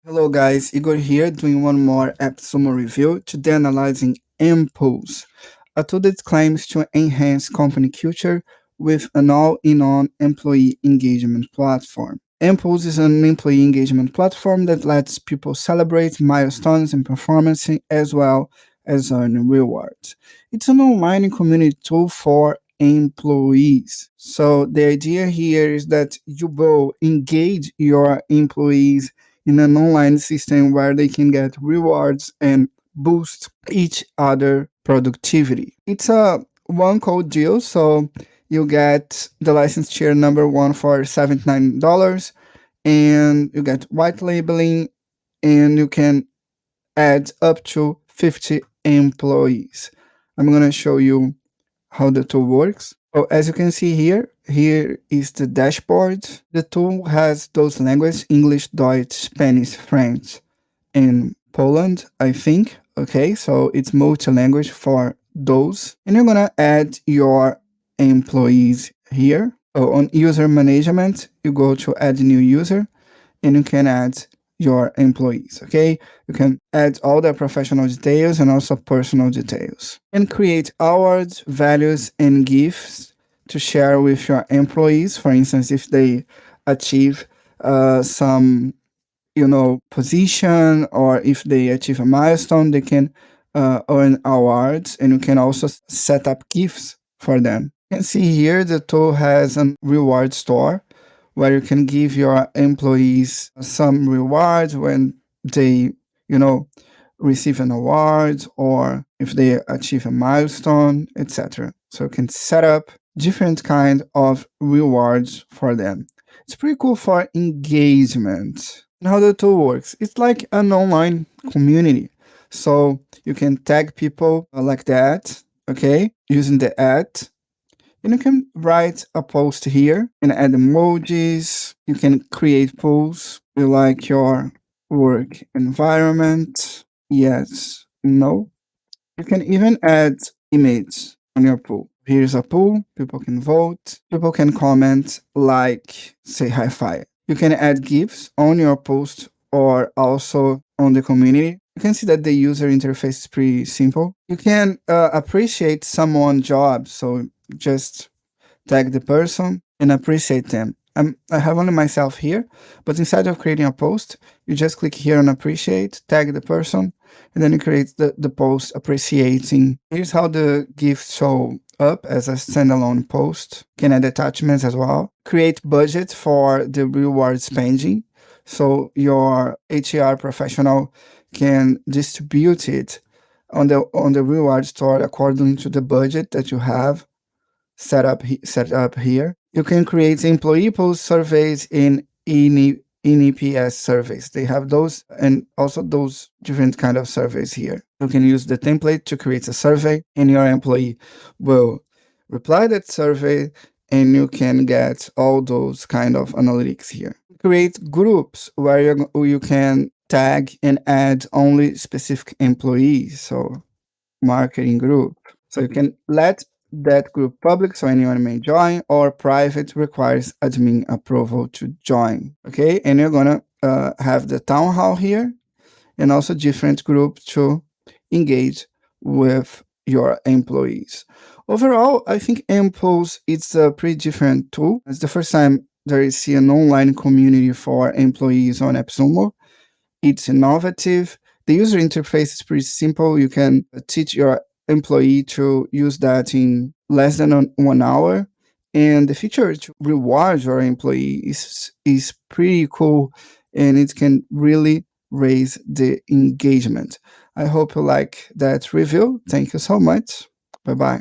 Hello guys, Igor here doing one more AppSumo review, today analyzing Empuls, a tool that claims to enhance company culture with an all-in-one employee engagement platform. Empuls is an employee engagement platform that lets people celebrate milestones and performance as well as earn rewards. It's an online community tool for employees. So the idea here is that you will engage your employees in an online system where they can get rewards and boost each other productivity. It's a one code deal, so you get the license tier number one for $79 and you get white labeling and you can add up to 50 employees. I'm going to show you how the tool works. So as you can see here is the dashboard. The tool has those languages, English, Deutsch, Spanish, French, and Poland, I think. Okay, so it's multi-language for those. And you're gonna add your employees here. So on user management, you go to add new user and you can add your employees, okay? You can add all the professional details and also personal details. And create awards, values, and gifts to share with your employees. For instance, if they achieve some position, or if they achieve a milestone, they can earn awards, and you can also set up gifts for them. You can see here the tool has a reward store where you can give your employees some rewards when they, receive an award or if they achieve a milestone, etc. So you can set up different kind of rewards for them. It's pretty cool for engagement. And how the tool works, it's like an online community. So you can tag people like that, okay, using the @ and you can write a post here and add emojis. You can create polls. You like your work environment? Yes, no. You can even add images on your poll. Here's a poll. People can vote. People can comment, like, say high five. You can add GIFs on your post or also on the community. You can see that the user interface is pretty simple. You can appreciate someone's job. So just tag the person and appreciate them. I have only myself here, but instead of creating a post, you just click here on appreciate, tag the person, and then you create the post appreciating. Here's how the GIFs show up as a standalone post. You can add attachments as well. Create budget for the reward spending. So your HR professional can distribute it on the reward store according to the budget that you have set up here. You can create employee post surveys in NEPS surveys. They have those and also those different kind of surveys here. You can use the template to create a survey and your employee will reply that survey and you can get all those kind of analytics here. Create groups where you can tag and add only specific employees. So marketing group. So you can let that group public so anyone may join, or private requires admin approval to join. Okay, and you're gonna have the town hall here and also different groups to engage with your employees. Overall, I think Empuls it's a pretty different tool. It's the first time that I see an online community for employees on AppSumo. It's innovative. The user interface is pretty simple. You can teach your employee to use that in less than 1 hour. And the feature to reward your employee is pretty cool, and it can really raise the engagement. I hope you like that review. Thank you so much. Bye-bye.